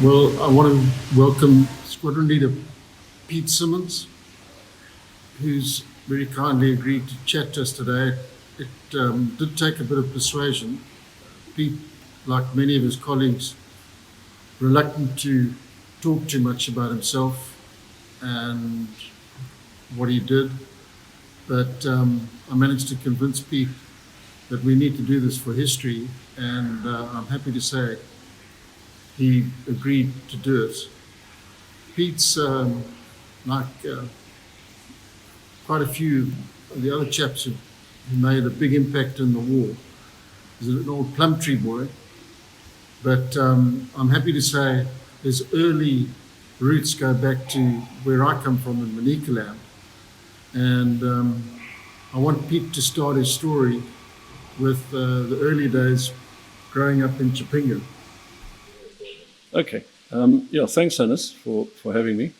Well, I want to welcome Squadron Leader Pete Simmonds, who's very kindly agreed to chat to us today. It did take a bit of persuasion. Pete, like many of his colleagues, reluctant to talk too much about himself and what he did. But I managed to convince Pete that we need to do this for history, and I'm happy to say he agreed to do it. Pete's like quite a few of the other chaps who made a big impact in the war. He's an old Plumtree boy, but I'm happy to say his early roots go back to where I come from in Manicaland. And I want Pete to start his story with the early days growing up in Chipinga. Okay. Thanks, Hannes, for having me.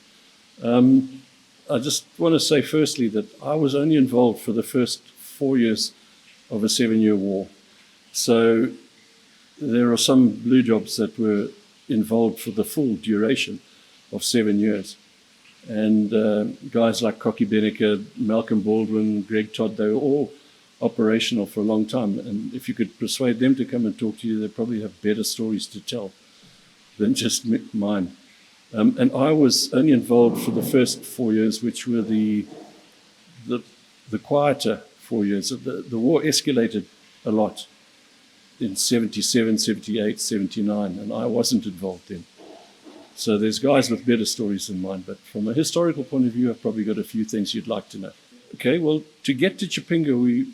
I just want to say firstly that I was only involved for the first 4 years of a 7-year war. So there are some blue jobs that were involved for the full duration of 7 years. And guys like Cocky Benneker, Malcolm Baldwin, Greg Todd, they were all operational for a long time. And if you could persuade them to come and talk to you, they probably have better stories to tell than just mine. And I was only involved for the first 4 years, which were the quieter 4 years. The war escalated a lot in 77, 78, 79, and I wasn't involved then. So there's guys with better stories than mine, but from a historical point of view, I've probably got a few things you'd like to know. Okay, well, to get to Chipinga,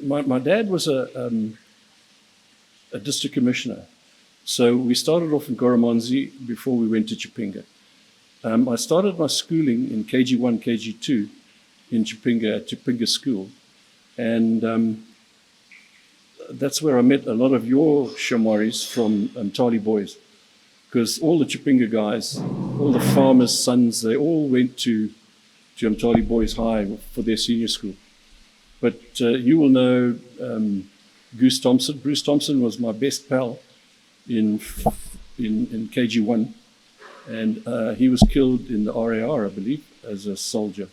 my dad was a district commissioner. So we started off in Goromonzi before we went to Chipinga. I started my schooling in KG1, KG2 in Chipinga, at Chipinga School. And that's where I met a lot of your Shamwaris from Tali boys. Because all the Chipinga guys, all the farmers' sons, they all went to Mtali Boys High for their senior school. But you will know Goose Thompson. Bruce Thompson was my best pal in KG1, and he was killed in the RAR, I believe, as a soldier.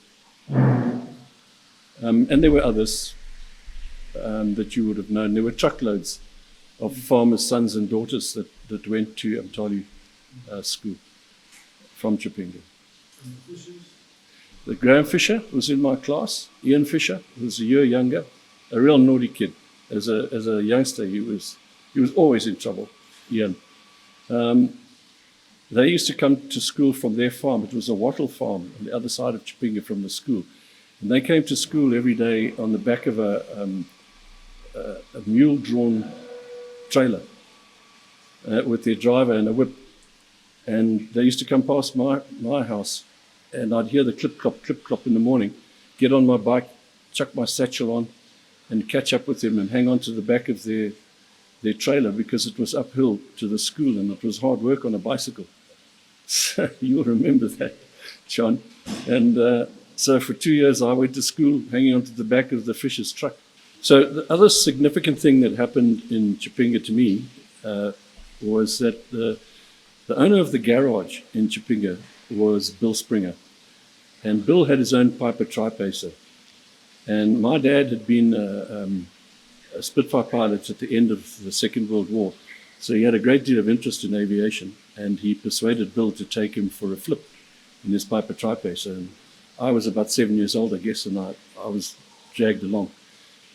And there were others that you would have known. There were truckloads of farmers' sons and daughters that went to Mtali School from Chipinga. The Graham Fisher was in my class. Ian Fisher was a year younger, a real naughty kid. As a youngster, he was always in trouble. Ian. They used to come to school from their farm. It was a wattle farm on the other side of Chipinga from the school. And they came to school every day on the back of a mule-drawn trailer with their driver and a whip. And they used to come past my house, and I'd hear the clip-clop in the morning, get on my bike, chuck my satchel on, and catch up with them and hang on to the back of their trailer, because it was uphill to the school and it was hard work on a bicycle. So you'll remember that, John. And so for 2 years I went to school hanging onto the back of the Fisher's truck. So the other significant thing that happened in Chipinga to me was that the owner of the garage in Chipinga was Bill Springer. And Bill had his own Piper Tripacer. And my dad had been a Spitfire pilot at the end of the Second World War. So he had a great deal of interest in aviation, and he persuaded Bill to take him for a flip in his Piper Tripacer. And I was about 7 years old, I guess, and I was dragged along.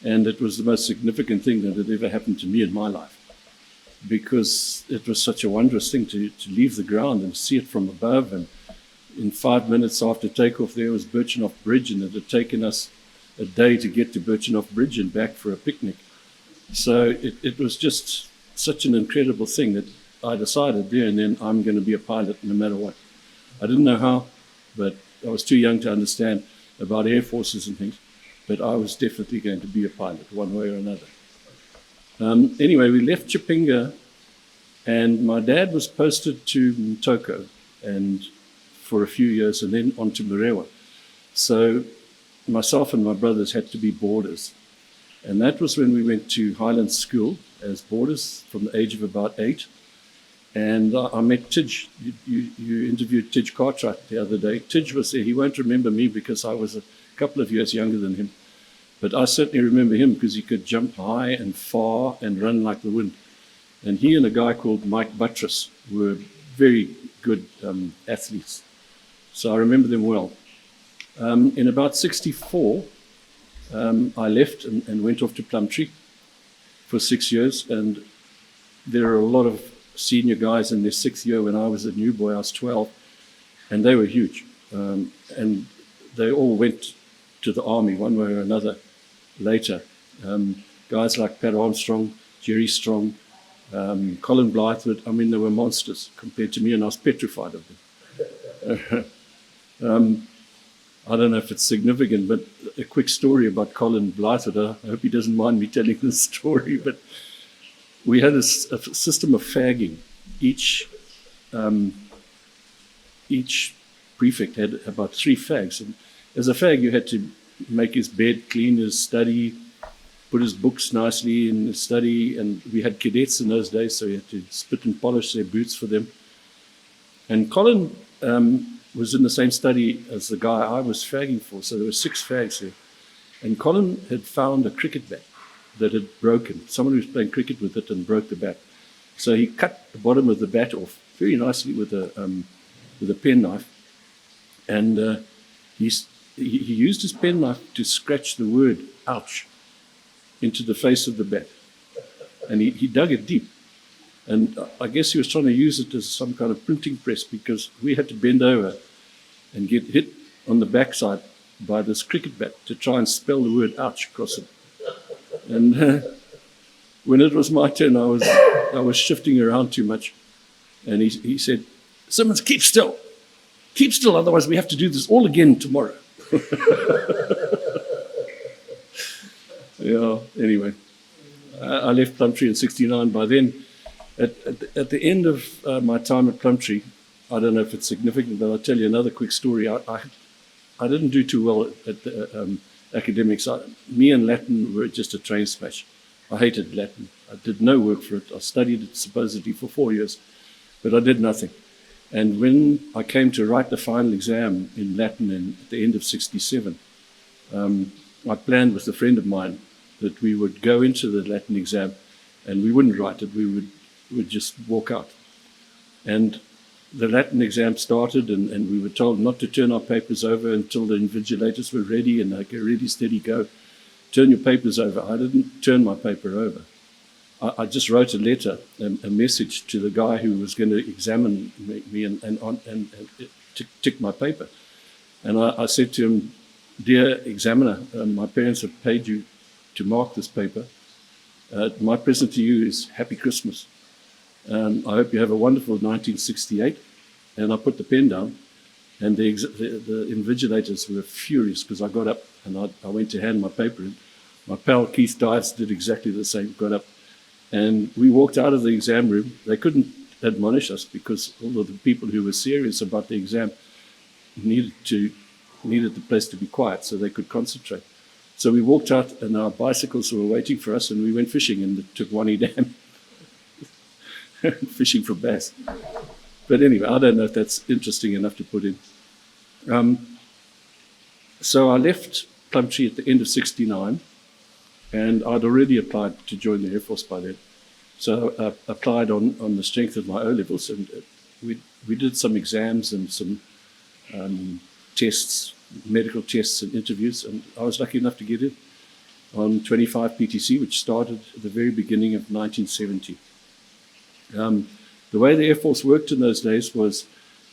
And it was the most significant thing that had ever happened to me in my life, because it was such a wondrous thing to leave the ground and see it from above. And in 5 minutes after takeoff, there was Birchenough Bridge, and it had taken us a day to get to Birchenough Bridge and back for a picnic. So it was just such an incredible thing that I decided there and then I'm going to be a pilot no matter what. I didn't know how, but I was too young to understand about air forces and things, but I was definitely going to be a pilot one way or another. Anyway, we left Chipinga, and my dad was posted to Mtoko and for a few years, and then on to Murewa. So myself and my brothers had to be boarders. And that was when we went to Highland School as boarders from the age of about 8. And I met Tidge. You interviewed Tidge Cartwright the other day. Tidge was there. He won't remember me because I was a couple of years younger than him. But I certainly remember him because he could jump high and far and run like the wind. And he and a guy called Mike Buttress were very good athletes. So I remember them well. In about 64, I left and went off to Plumtree for 6 years. And there are a lot of senior guys in their 6th year. When I was a new boy, I was 12, and they were huge. And they all went to the army one way or another later. Guys like Pat Armstrong, Jerry Strong, Colin Blythewood. I mean, they were monsters compared to me, and I was petrified of them. I don't know if it's significant, but a quick story about Colin Blythewood. I hope he doesn't mind me telling this story, but we had a system of fagging. Each prefect had about 3 fags. And as a fag, you had to make his bed, clean his study, put his books nicely in his study. And we had cadets in those days, so you had to spit and polish their boots for them. And Colin was in the same study as the guy I was fagging for, so there were 6 fags there. And Colin had found a cricket bat that had broken. Someone who was playing cricket with it and broke the bat. So he cut the bottom of the bat off very nicely with a penknife, and he used his penknife to scratch the word "ouch" into the face of the bat, and he dug it deep. And I guess he was trying to use it as some kind of printing press, because we had to bend over and get hit on the backside by this cricket bat to try and spell the word "ouch" across it. And when it was my turn, I was shifting around too much. And he said, "Simmonds, keep still. Keep still, otherwise we have to do this all again tomorrow." Yeah, anyway. I left Plumtree in 69. By then, at the end of my time at Plumtree, I don't know if it's significant, but I'll tell you another quick story. I didn't do too well at the academics. Me and Latin were just a train smash. I hated Latin. I did no work for it. I studied it supposedly for 4 years, but I did nothing. And when I came to write the final exam in Latin at the end of 67, I planned with a friend of mine that we would go into the Latin exam and we wouldn't write it. We would just walk out. And the Latin exam started, and we were told not to turn our papers over until the invigilators were ready, and like, ready, steady, go. Turn your papers over. I didn't turn my paper over. I just wrote a letter, a message to the guy who was going to examine me and tick my paper. And I said to him, "Dear examiner, my parents have paid you to mark this paper. My present to you is Happy Christmas. I hope you have a wonderful 1968. And I put the pen down, and the invigilators were furious because I got up and I went to hand my paper in. My pal Keith Dives did exactly the same, got up. And we walked out of the exam room. They couldn't admonish us because all of the people who were serious about the exam needed the place to be quiet so they could concentrate. So we walked out, and our bicycles were waiting for us, and we went fishing in the Tukwani Dam, fishing for bass. But anyway, I don't know if that's interesting enough to put in. So I left Plumtree at the end of 69, and I'd already applied to join the Air Force by then. So I applied on the strength of my O-levels, and we did some exams and some tests, medical tests and interviews, and I was lucky enough to get in on 25 PTC, which started at the very beginning of 1970. The way the Air Force worked in those days was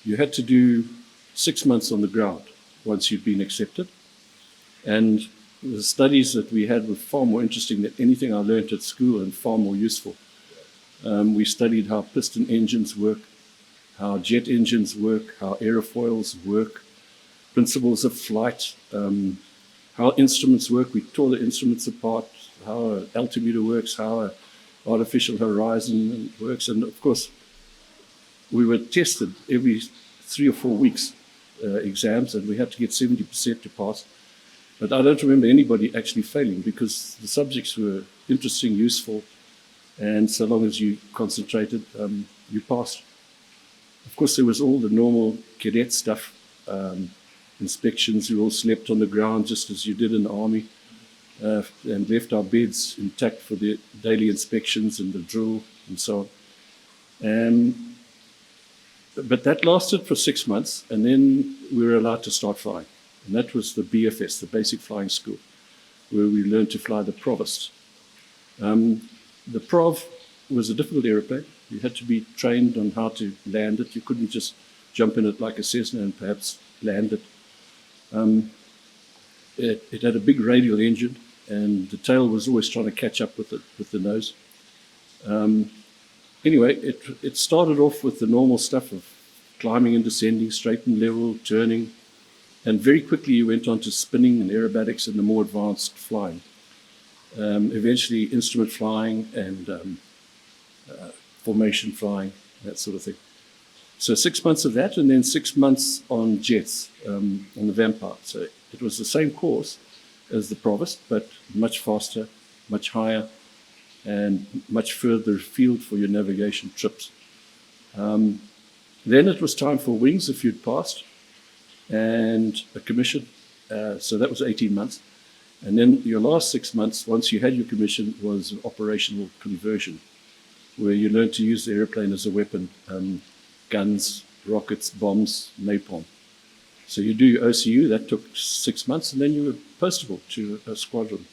you had to do 6 months on the ground once you'd been accepted. And the studies that we had were far more interesting than anything I learned at school, and far more useful. We studied how piston engines work, how jet engines work, how aerofoils work, principles of flight, how instruments work. We tore the instruments apart, how an altimeter works, how an artificial horizon works. And of course, we were tested every 3 or 4 weeks, exams, and we had to get 70% to pass. But I don't remember anybody actually failing because the subjects were interesting, useful, And so long as you concentrated, you passed. Of course, there was all the normal cadet stuff, inspections. We all slept on the ground just as you did in the army, and left our beds intact for the daily inspections and the drill and so on. But that lasted for 6 months, and then we were allowed to start flying. And that was the BFS, the Basic Flying School, where we learned to fly the Provost. The Prov was a difficult aeroplane. You had to be trained on how to land it. You couldn't just jump in it like a Cessna and perhaps land it. It had a big radial engine, and the tail was always trying to catch up with the nose. Anyway, it started off with the normal stuff of climbing and descending, straight and level, turning, and very quickly you went on to spinning and aerobatics and the more advanced flying. Eventually instrument flying and formation flying, that sort of thing. So 6 months of that, and then 6 months on jets, on the Vampire. So it was the same course as the Provost, but much faster, much higher, and much further afield for your navigation trips. Then it was time for wings if you'd passed, and a commission. So that was 18 months. And then your last 6 months, once you had your commission, was an operational conversion, where you learned to use the airplane as a weapon, guns, rockets, bombs, napalm. So you do your OCU, that took 6 months, and then you were postable to a squadron,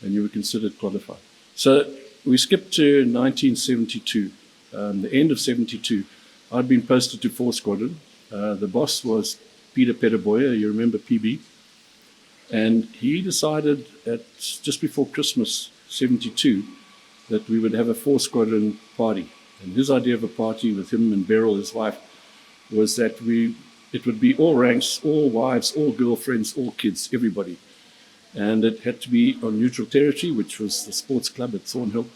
and you were considered qualified. So we skipped to 1972, the end of 72. I'd been posted to 4 Squadron. The boss was Peter Petterboyer, you remember PB, and he decided just before Christmas 72 that we would have a 4 Squadron party. And his idea of a party with him and Beryl, his wife, was that it would be all ranks, all wives, all girlfriends, all kids, everybody. And it had to be on neutral territory, which was the sports club at Thornhill.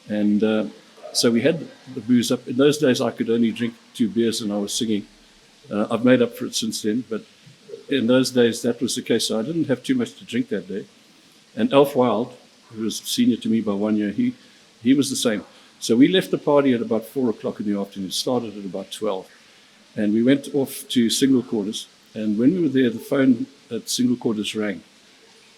And so we had the booze up. In those days, I could only drink 2 beers and I was singing. I've made up for it since then, but in those days, that was the case. So I didn't have too much to drink that day. And Alf Wild, who was senior to me by 1 year, he was the same. So we left the party at about 4 o'clock in the afternoon. It started at about 12. And we went off to single quarters. And when we were there, the phone at single quarters rang.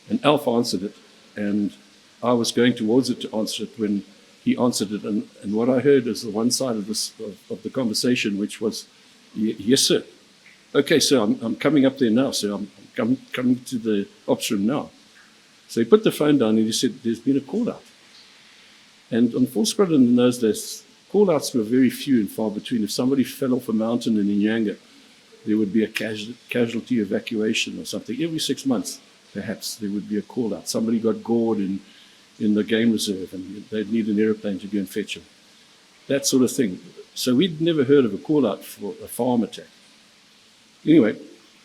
And Alf answered it. And I was going towards it to answer it when he answered it. And what I heard is the one side of the conversation, which was, yes, sir. Okay, so I'm coming up there now. So I'm coming to the ops room now. So he put the phone down and he said, there's been a call out. And on 4 Squadron in those days, call-outs were very few and far between. If somebody fell off a mountain in Inyanga, there would be a casualty evacuation or something. Every 6 months, perhaps, there would be a call-out. Somebody got gored in the game reserve and they'd need an airplane to go and fetch them. That sort of thing. So we'd never heard of a call-out for a farm attack. Anyway,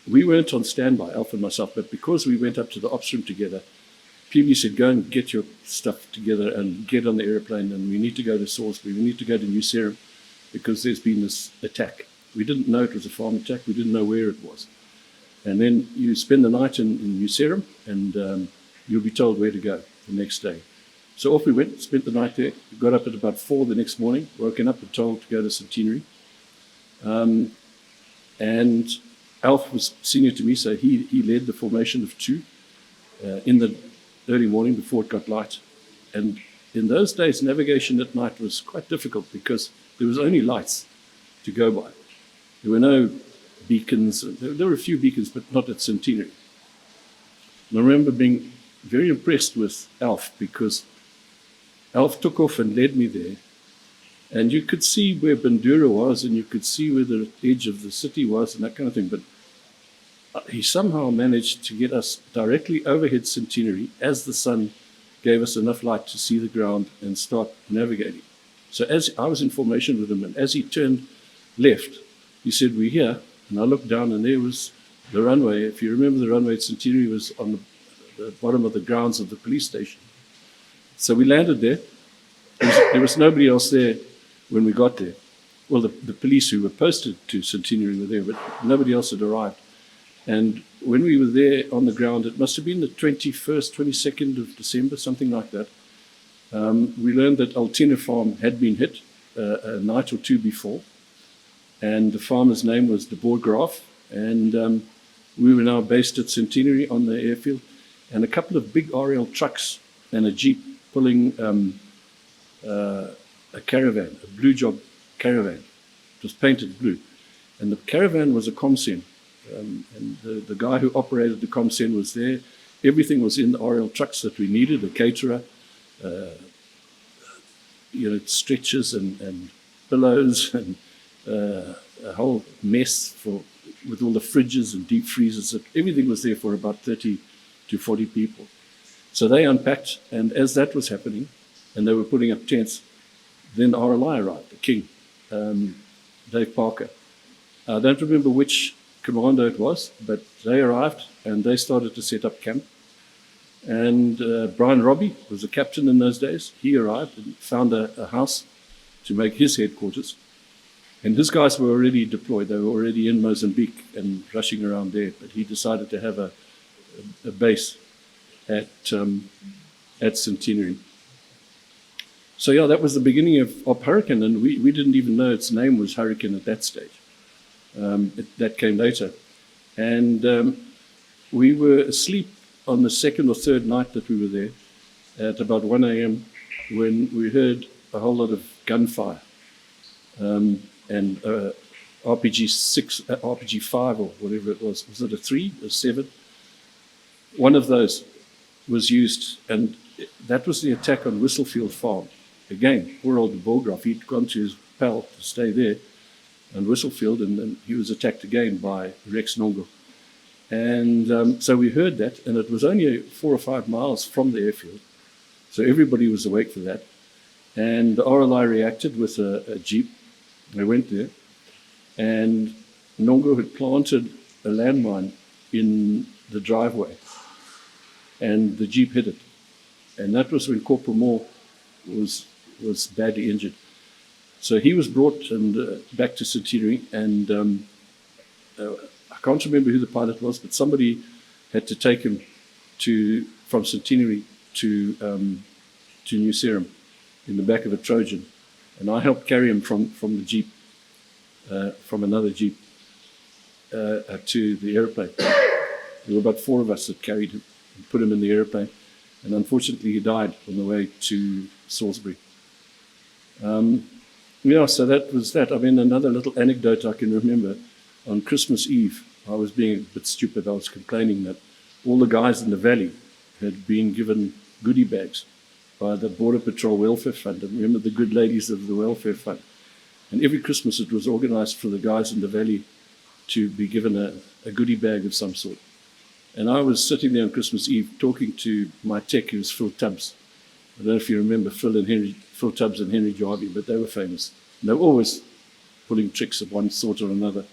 we weren't on standby, Alf and myself, but because we went up to the ops room together, PB said, go and get your stuff together and get on the airplane, and we need to go to Salisbury, we need to go to New Serum, because there's been this attack. We didn't know it was a farm attack, we didn't know where it was. And then you spend the night in New Serum, and you'll be told where to go the next day. So off we went, spent the night there, got up at about 4 the next morning, woken up and told to go to Centenary. And Alf was senior to me, so he led the formation of 2 in the early morning before it got light. And in those days, navigation at night was quite difficult because there was only lights to go by. There were no beacons. There were a few beacons, but not at Centenary. And I remember being very impressed with Alf because Alf took off and led me there. And you could see where Bandura was and you could see where the edge of the city was and that kind of thing. But he somehow managed to get us directly overhead Centenary as the sun gave us enough light to see the ground and start navigating. So as I was in formation with him, and as he turned left, he said, we're here. And I looked down and there was the runway. If you remember, the runway at Centenary was on the bottom of the grounds of the police station. So we landed there. There was nobody else there when we got there. Well, the police who were posted to Centenary were there, but nobody else had arrived. And when we were there on the ground, it must have been the 21st, 22nd of December, something like that. we learned that Altina Farm had been hit a night or two before, and the farmer's name was De Boer Graaf, and we were now based at Centenary on the airfield, and a couple of big RL trucks and a jeep pulling a caravan, a blue job caravan. It was painted blue, and the caravan was a comsen, and the guy who operated the comsen was there. Everything was in the RL trucks that we needed, a caterer, stretchers and pillows and a whole mess with all the fridges and deep freezers. Everything was there for about 30 to 40 people. So they unpacked, and as that was happening, and they were putting up tents, then RLI arrived, the king, Dave Parker. I don't remember which commando it was, but they arrived and they started to set up camp. And Brian Robbie was the captain in those days. He arrived and found a house to make his headquarters. And his guys were already deployed. They were already in Mozambique and rushing around there. But he decided to have a base at Centenary. So yeah, that was the beginning of Hurricane, and we didn't even know its name was Hurricane at that stage. That came later. And we were asleep on the second or third night that we were there at about 1 a.m. when we heard a whole lot of gunfire. And RPG 5 or whatever it was it a 3, a 7? One of those was used, and that was the attack on Whistlefield farm. Again, poor old De Boer Graaf, he'd gone to his pal to stay there on Whistlefield, and then he was attacked again by Rex Nongo. And so we heard that, and it was only 4 or 5 miles from the airfield, so everybody was awake for that. And the RLI reacted with a jeep. They went there, and Nongo had planted a landmine in the driveway, and the jeep hit it. And that was when Corporal Moore was badly injured. So he was brought back to Centenary, and I can't remember who the pilot was, but somebody had to take him from Centenary to New Serum in the back of a Trojan. And I helped carry him from the jeep, from another jeep, to the airplane. There were about 4 of us that carried him and put him in the airplane. And unfortunately, he died on the way to Salisbury. So that was that. I mean, another little anecdote I can remember, on Christmas Eve, I was being a bit stupid. I was complaining that all the guys in the valley had been given goodie bags by the Border Patrol Welfare Fund. And remember the good ladies of the Welfare Fund. And every Christmas it was organized for the guys in the valley to be given a goodie bag of some sort. And I was sitting there on Christmas Eve talking to my tech, who was Phil Tubbs. I don't know if you remember Phil Tubbs and Henry Jarvie, but they were famous. And they were always pulling tricks of one sort or another.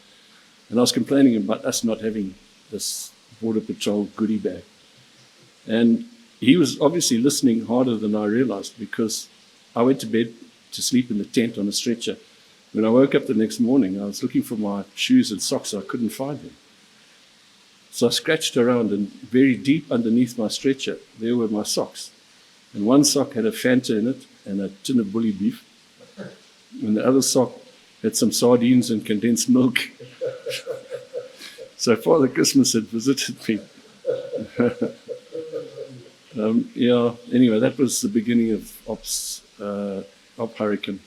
And I was complaining about us not having this Border Patrol goodie bag. And he was obviously listening harder than I realized, because I went to bed to sleep in the tent on a stretcher. When I woke up the next morning, I was looking for my shoes and socks. I couldn't find them. So I scratched around, and very deep underneath my stretcher, there were my socks. And one sock had a Fanta in it and a tin of bully beef. And the other sock had some sardines and condensed milk. So Father Christmas had visited me. Anyway, that was the beginning of Hurricane.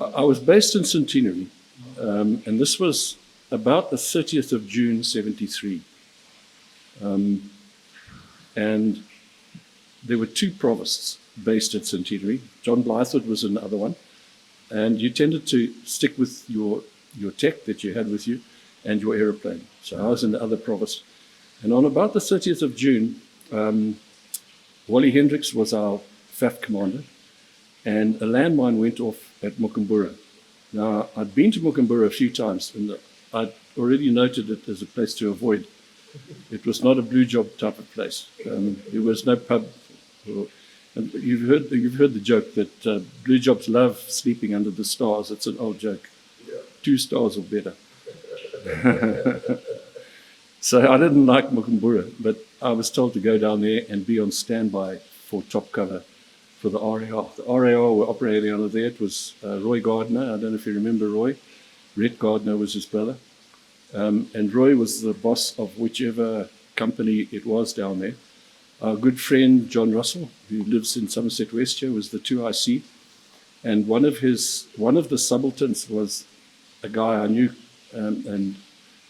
I was based in Centenary, and this was about the 30th of June, 73. And there were 2 provosts based at Centenary. John Blythewood was another one. And you tended to stick with your tech that you had with you and your aeroplane. So I was in the other provost. And on about the 30th of June, Wally Hendricks was our FAF commander, and a landmine went off at Mukumbura. Now, I'd been to Mukumbura a few times, and I'd already noted it as a place to avoid. It was not a blue job type of place. There was no pub. And you've heard the joke that blue jobs love sleeping under the stars. It's an old joke. Yeah. 2 stars or better. So I didn't like Mukumbura, but I was told to go down there and be on standby for top cover for the RAR. The RAR were operating out of there. It was Roy Gardner. I don't know if you remember Roy. Rhett Gardner was his brother. And Roy was the boss of whichever company it was down there. Our good friend John Russell, who lives in Somerset West here, was the 2IC. And one of the subalterns was a guy I knew, and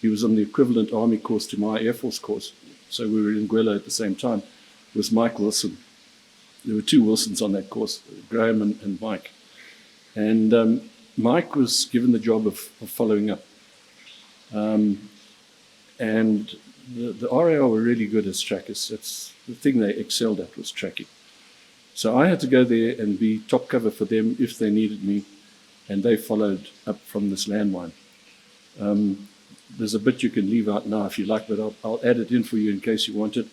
he was on the equivalent army course to my Air Force course. So we were in Gwela at the same time, was Mike Wilson. There were two Wilsons on that course, Graham and Mike. And Mike was given the job of following up. And the RAR were really good as trackers. That's the thing they excelled at, was tracking. So I had to go there and be top cover for them if they needed me, and they followed up from this landmine. There's a bit you can leave out now if you like, but I'll add it in for you in case you want it.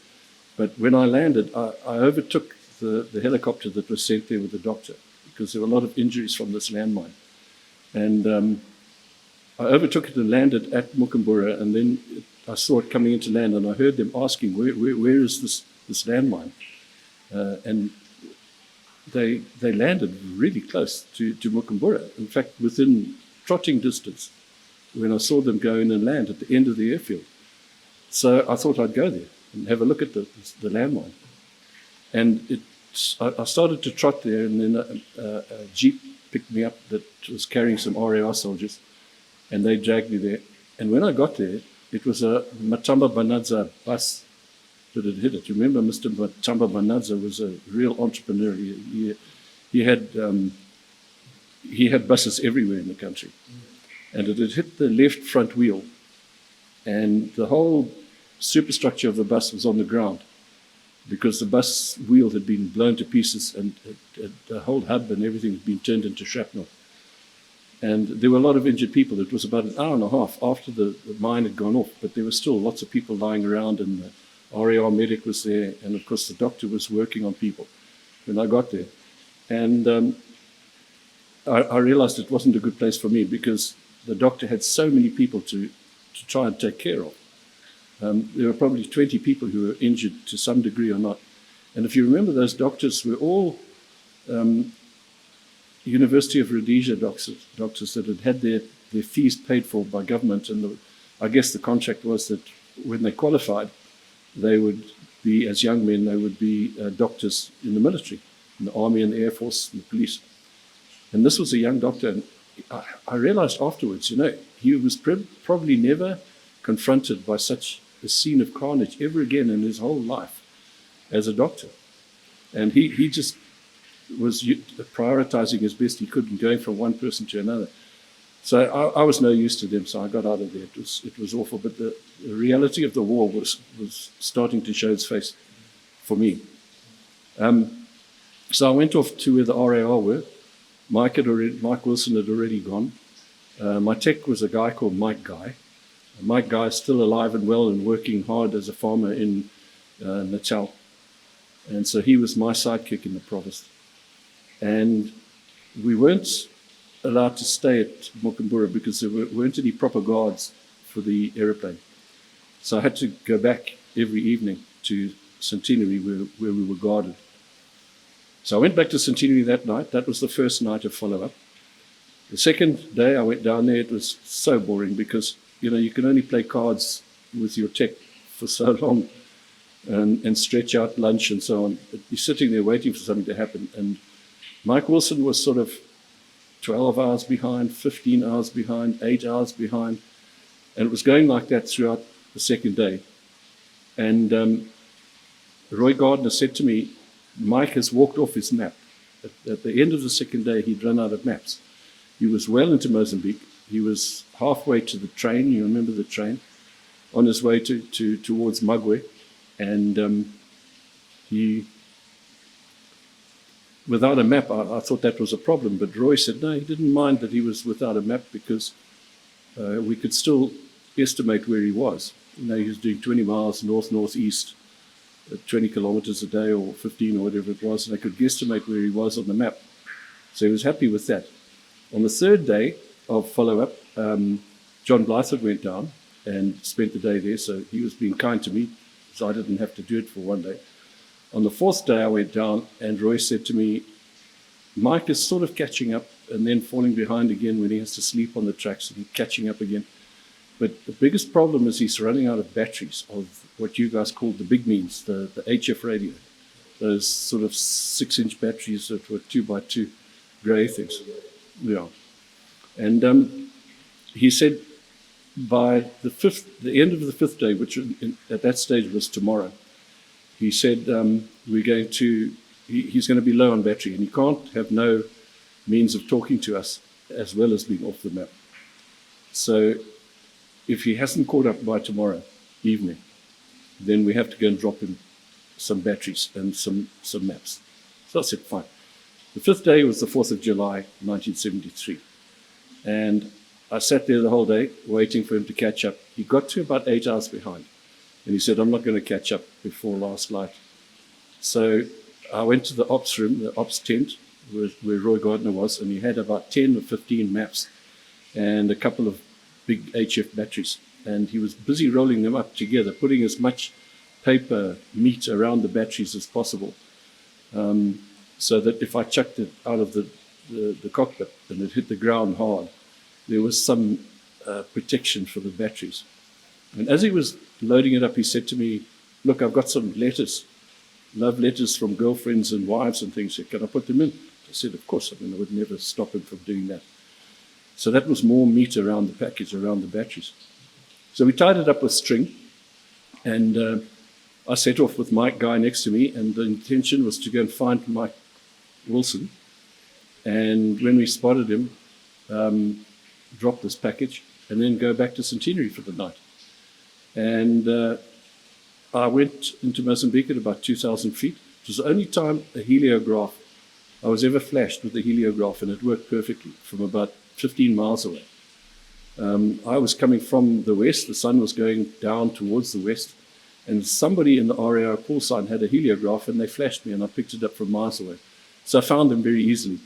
But when I landed, I overtook the helicopter that was sent there with the doctor, because there were a lot of injuries from this landmine. And I overtook it and landed at Mukumbura, and then I saw it coming into land, and I heard them asking, where is this landmine? And they landed really close to Mukumbura. In fact, within trotting distance, when I saw them go in and land at the end of the airfield. So I thought I'd go there and have a look at the landmine. And I started to trot there, and then a jeep picked me up that was carrying some RAR soldiers, and they dragged me there. And when I got there, it was a Matamba Banadza bus that had hit it. You remember Mr. Matamba Banadza was a real entrepreneur. He had buses everywhere in the country. And it had hit the left front wheel, and the whole superstructure of the bus was on the ground because the bus wheel had been blown to pieces, and the whole hub and everything had been turned into shrapnel. And there were a lot of injured people. It was about an hour and a half after the mine had gone off, but there were still lots of people lying around, and the RAR medic was there, and of course the doctor was working on people when I got there. And I realized it wasn't a good place for me, because the doctor had so many people to try and take care of. There were probably 20 people who were injured to some degree or not. And if you remember, those doctors were all University of Rhodesia doctors that had their fees paid for by government. And I guess the contract was that when they qualified, they would be, as young men, they would be doctors in the military, in the army and the Air Force and the police. And this was a young doctor, and I realized afterwards, he was probably never confronted by such a scene of carnage ever again in his whole life as a doctor. And he just was prioritizing as best he could and going from one person to another. So I was no use to them, so I got out of there. It was awful, but the reality of the war was starting to show its face for me. So I went off to where the RAR were. Mike Wilson had already gone. My tech was a guy called Mike Guy. Mike Guy is still alive and well and working hard as a farmer in Natal. And so he was my sidekick in the province. And we weren't allowed to stay at Mukumbura because there weren't any proper guards for the aeroplane. So I had to go back every evening to Centenary where we were guarded. So I went back to Centenary that night. That was the first night of follow-up. The second day I went down there, it was so boring because, you can only play cards with your tech for so long and stretch out lunch and so on. But you're sitting there waiting for something to happen. And Mike Wilson was sort of 12 hours behind, 15 hours behind, 8 hours behind. And it was going like that throughout the second day. And Roy Gardner said to me, Mike has walked off his map. At the end of the second day, he'd run out of maps. He was well into Mozambique. He was halfway to the train. You remember the train? On his way towards Magwe. And he, without a map, I thought that was a problem. But Roy said, no, he didn't mind that he was without a map because we could still estimate where he was. He was doing 20 miles north-northeast, 20 kilometers a day or 15 or whatever it was, and I could guesstimate where he was on the map. So he was happy with that. On the third day of follow-up, John Blythe went down and spent the day there, so he was being kind to me, so I didn't have to do it for one day. On the fourth day, I went down, and Roy said to me, Mike is sort of catching up and then falling behind again when he has to sleep on the tracks, and he's catching up again. But the biggest problem is he's running out of batteries of what you guys call the big means, the HF radio, those sort of 6-inch batteries that were 2x2 grey things. Yeah. And he said by the end of the fifth day, which at that stage was tomorrow, he said he's going to be low on battery, and he can't have no means of talking to us as well as being off the map. So if he hasn't caught up by tomorrow evening, then we have to go and drop him some batteries and some maps. So I said, fine. The fifth day was the 4th of July, 1973. And I sat there the whole day waiting for him to catch up. He got to about 8 hours behind. And he said, I'm not going to catch up before last light. So I went to the ops room, the ops tent, where Roy Gardner was, and he had about 10 or 15 maps and a couple of big HF batteries. And he was busy rolling them up together, putting as much paper meat around the batteries as possible, so that if I chucked it out of the cockpit and it hit the ground hard, there was some protection for the batteries. And as he was loading it up, he said to me, look, I've got some letters, love letters from girlfriends and wives and things. Can I put them in? I said, of course. I mean, I would never stop him from doing that. So that was more meat around the package, around the batteries. So we tied it up with string, and I set off with Mike Guy next to me, and the intention was to go and find Mike Wilson. And when we spotted him, drop this package, and then go back to Centenary for the night. And I went into Mozambique at about 2,000 feet. It was the only time a heliograph, I was ever flashed with a heliograph, and it worked perfectly from about 15 miles away. I was coming from the west, the sun was going down towards the west, and somebody in the RAR call sign had a heliograph, and they flashed me, and I picked it up from miles away. So I found them very easily.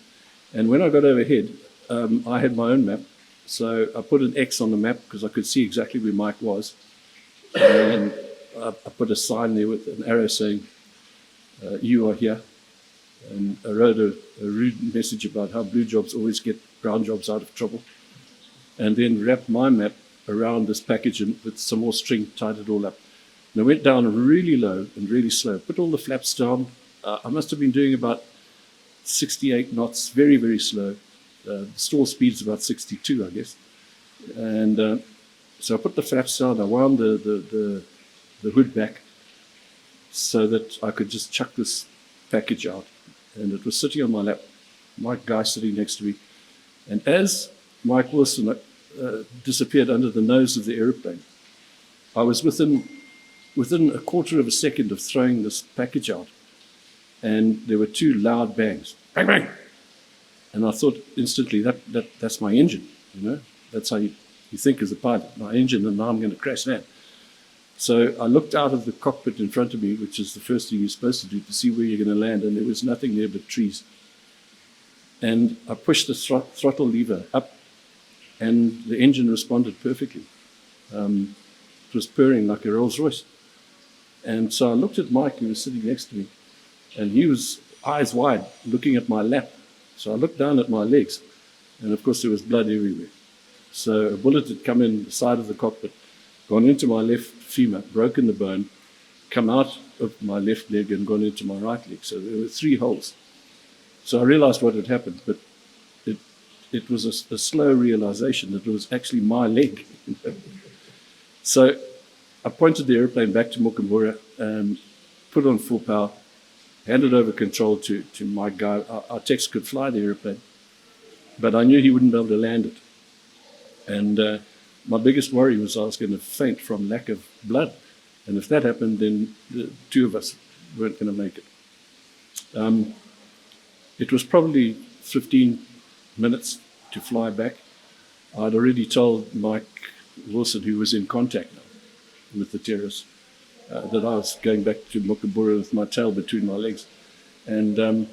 And when I got overhead, I had my own map. So I put an X on the map because I could see exactly where Mike was. And I put a sign there with an arrow saying, you are here. And I wrote a rude message about how blue jobs always get brown jobs out of trouble. And then wrapped my map around this package and with some more string, tied it all up. And I went down really low and really slow, put all the flaps down. I must have been doing about 68 knots, very, very slow. The stall speed's about 62, I guess. And so I put the flaps down, I wound the hood back so that I could just chuck this package out. And it was sitting on my lap, Mike Guy sitting next to me. And as Mike Wilson disappeared under the nose of the aeroplane, I was within a quarter of a second of throwing this package out. And there were two loud bangs, bang, bang. And I thought instantly, that's my engine, you know. That's how you think as a pilot, my engine, and now I'm going to crash land. So I looked out of the cockpit in front of me, which is the first thing you're supposed to do, to see where you're going to land, and there was nothing there but trees. And I pushed the throttle lever up, and the engine responded perfectly. It was purring like a Rolls Royce. And so I looked at Mike, who was sitting next to me, and he was eyes wide, looking at my lap. So I looked down at my legs, and of course there was blood everywhere. So a bullet had come in the side of the cockpit, gone into my left femur, broken the bone, come out of my left leg and gone into my right leg. So there were 3 holes. So I realized what had happened, but it was a slow realization that it was actually my leg. So I pointed the airplane back to Mokambura, put on full power, handed over control to my guy. Our techs could fly the airplane, but I knew he wouldn't be able to land it. And my biggest worry was I was going to faint from lack of blood. And if that happened, then the 2 of us weren't going to make it. It was probably 15 minutes to fly back. I'd already told Mike Wilson, who was in contact now with the terrorists, that I was going back to Mokambura with my tail between my legs. And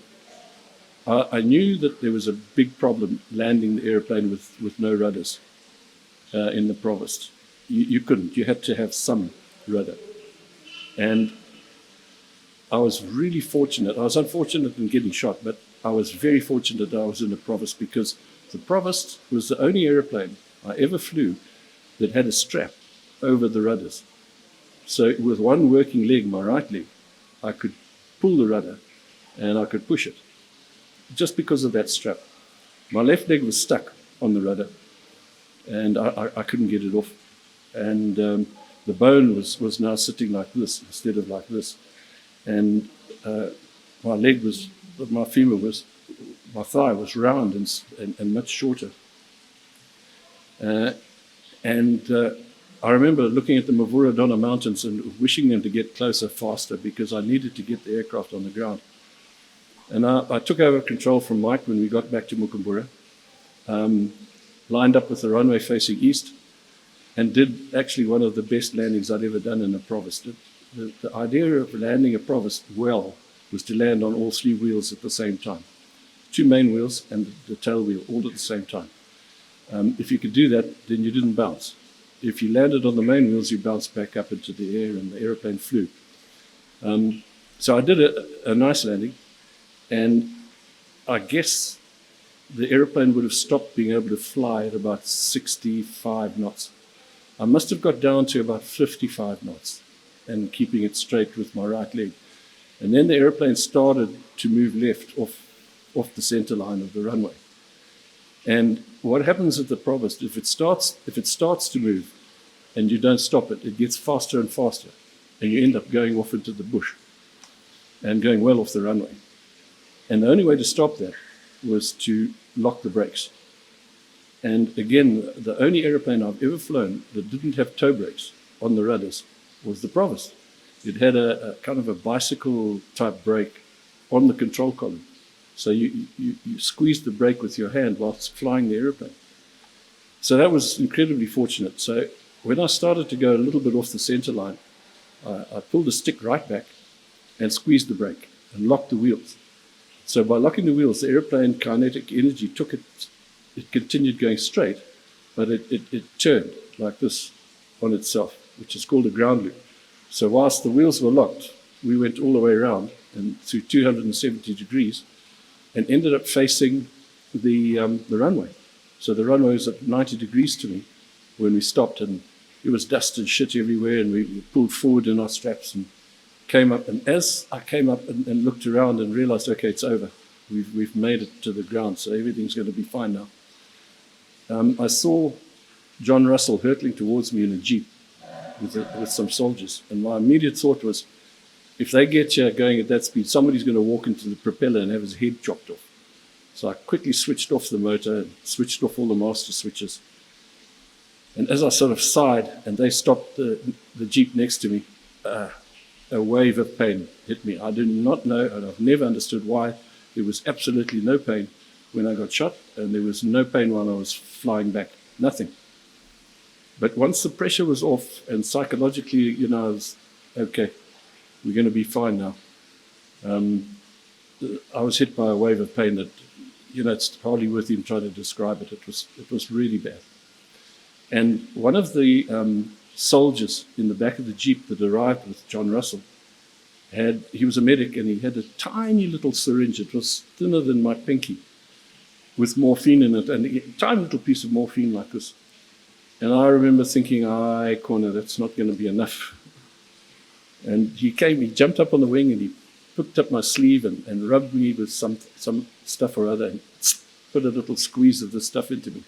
I knew that there was a big problem landing the airplane with no rudders in the provost. You couldn't. You had to have some rudder. And I was really fortunate. I was unfortunate in getting shot, but I was very fortunate that I was in the Provost, because the Provost was the only aeroplane I ever flew that had a strap over the rudders. So with one working leg, my right leg, I could pull the rudder and I could push it just because of that strap. My left leg was stuck on the rudder and I couldn't get it off. And the bone was now sitting like this instead of like this. And my thigh was round and much shorter. I remember looking at the Mavuradona Mountains and wishing them to get closer faster because I needed to get the aircraft on the ground. And I took over control from Mike when we got back to Mukumbura, lined up with the runway facing east, and did actually one of the best landings I'd ever done in a Provost. The idea of landing a Provost well was to land on all three wheels at the same time. Two main wheels and the tail wheel all at the same time. If you could do that, then you didn't bounce. If you landed on the main wheels, you bounced back up into the air and the aeroplane flew. So I did a nice landing, and I guess the aeroplane would have stopped being able to fly at about 65 knots. I must have got down to about 55 knots and keeping it straight with my right leg. And then the aeroplane started to move left off the center line of the runway. And what happens at the Provost, if it starts to move and you don't stop it, it gets faster and faster, and you end up going off into the bush and going well off the runway. And the only way to stop that was to lock the brakes. And again, the only airplane I've ever flown that didn't have toe brakes on the rudders was the Provost. It had a kind of a bicycle type brake on the control column. So you squeeze the brake with your hand whilst flying the aeroplane. So that was incredibly fortunate. So when I started to go a little bit off the center line, I pulled the stick right back and squeezed the brake and locked the wheels. So by locking the wheels, the aeroplane kinetic energy took it continued going straight, but it turned like this on itself, which is called a ground loop. So whilst the wheels were locked, we went all the way around and through 270 degrees and ended up facing the runway. So the runway was at 90 degrees to me when we stopped, and it was dust and shit everywhere, and we pulled forward in our straps and came up. And as I came up and looked around and realized, okay, it's over. We've made it to the ground, so everything's going to be fine now. I saw John Russell hurtling towards me in a jeep with some soldiers, and my immediate thought was, if they get you going at that speed, somebody's going to walk into the propeller and have his head chopped off. So I quickly switched off the motor and switched off all the master switches. And as I sort of sighed and they stopped the jeep next to me, a wave of pain hit me. I did not know, and I've never understood why. There was absolutely no pain when I got shot, and there was no pain while I was flying back. Nothing. But once the pressure was off, and psychologically, I was, okay, we're going to be fine now. I was hit by a wave of pain that, it's hardly worth even trying to describe it. It was really bad. And one of the soldiers in the back of the jeep that arrived with John Russell he was a medic, and he had a tiny little syringe. It was thinner than my pinky, with morphine in it, and a tiny little piece of morphine like this. And I remember thinking, Connor, that's not going to be enough. And he jumped up on the wing, and he picked up my sleeve and rubbed me with some stuff or other, and put a little squeeze of this stuff into me.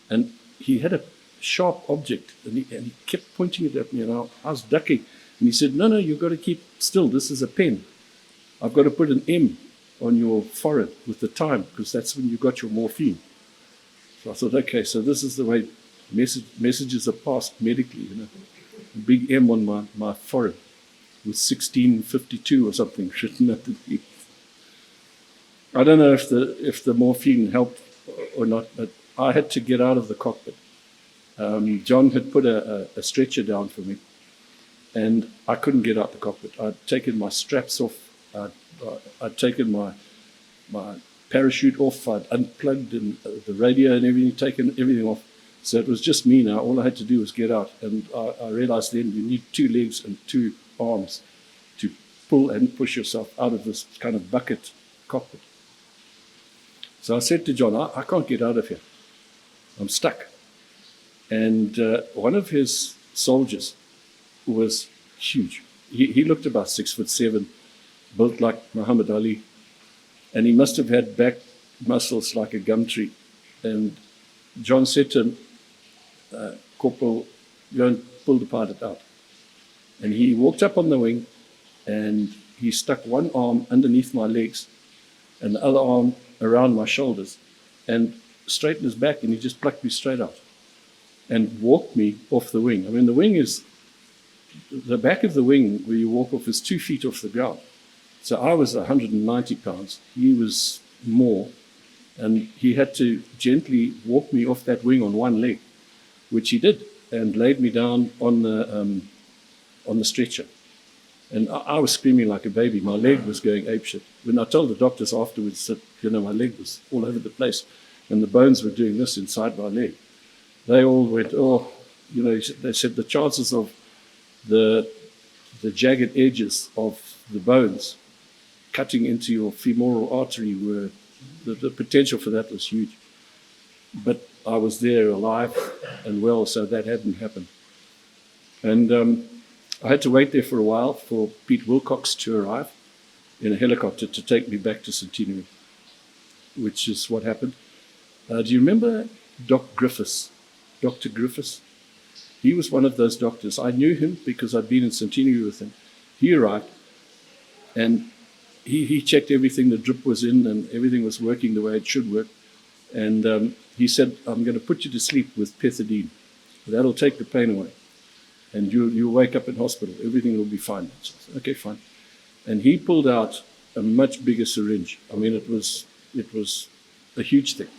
And he had a sharp object, and he kept pointing it at me, and I was ducking. And he said, no, you've got to keep still. This is a pen. I've got to put an M on your forehead with the time, because that's when you got your morphine. So I thought, okay, so this is the way messages are passed medically, A big M on my forehead with 1652 or something written at the end. I don't know if the morphine helped or not, but I had to get out of the cockpit. John had put a stretcher down for me, and I couldn't get out the cockpit. I'd taken my straps off. I'd taken my parachute off. I'd unplugged the radio and everything, taken everything off. So it was just me now. All I had to do was get out. And I realized then you need 2 legs and 2 arms to pull and push yourself out of this kind of bucket cockpit. So I said to John, I can't get out of here. I'm stuck. And one of his soldiers was huge. He looked about 6'7", built like Muhammad Ali, and he must have had back muscles like a gum tree. And John said to him, Corporal, go and pull the pilot out. And he walked up on the wing, and he stuck one arm underneath my legs and the other arm around my shoulders and straightened his back, and he just plucked me straight out and walked me off the wing. I mean, the back of the wing where you walk off is 2 feet off the ground. So I was 190 pounds. He was more. And he had to gently walk me off that wing on one leg, which he did, and laid me down on the stretcher. And I was screaming like a baby. My leg was going apeshit. When I told the doctors afterwards that, my leg was all over the place and the bones were doing this inside my leg, they all went, they said the chances of the jagged edges of the bones cutting into your femoral artery were, the potential for that was huge. But I was there alive and well, so that hadn't happened. And I had to wait there for a while for Pete Wilcox to arrive in a helicopter to take me back to Centenary, which is what happened. Do you remember Dr. Griffis? He was one of those doctors. I knew him because I'd been in Centenary with him. He arrived, and he checked everything. The drip was in, and everything was working the way it should work. And he said, I'm going to put you to sleep with pethidine. That'll take the pain away. And you'll wake up in hospital. Everything will be fine. So I said, okay, fine. And he pulled out a much bigger syringe. I mean, it was a huge thing.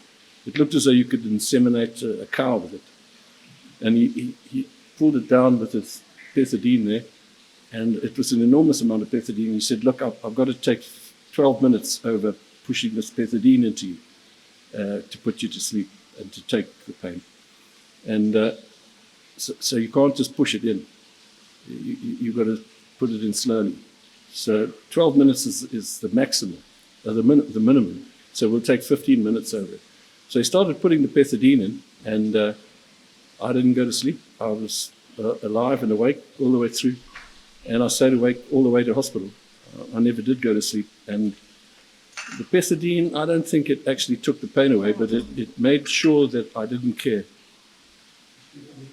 It looked as though you could inseminate a cow with it. And he pulled it down with his pethidine there. And it was an enormous amount of pethidine. He said, look, I've got to take 12 minutes over pushing this pethidine into you to put you to sleep and to take the pain. And so you can't just push it in. You've got to put it in slowly. So 12 minutes is the maximum, the minimum. So we'll take 15 minutes over it. So he started putting the pethidine in, and I didn't go to sleep. I was alive and awake all the way through. And I stayed awake all the way to hospital. I never did go to sleep. And the pethidine, I don't think it actually took the pain away, but it made sure that I didn't care.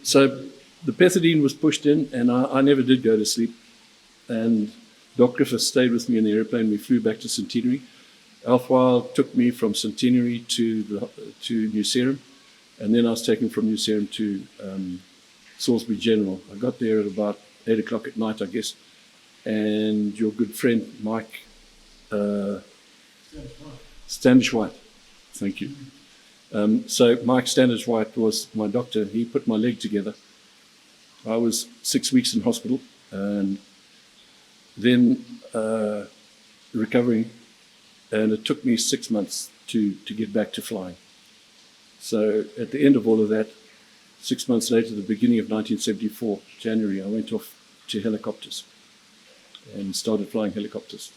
So the pethidine was pushed in, and I never did go to sleep. And Dr. Griffis stayed with me in the airplane. We flew back to Centenary. Alfwile took me from Centenary to New Serum, and then I was taken from New Serum to Salisbury General. I got there at about 8 o'clock at night, I guess. And your good friend, Mike Standish White. Thank you. So Mike Standish White was my doctor. He put my leg together. I was 6 weeks in hospital, and then recovering, and it took me 6 months to get back to flying. So at the end of all of that, 6 months later, the beginning of 1974, January, I went off to helicopters and started flying helicopters.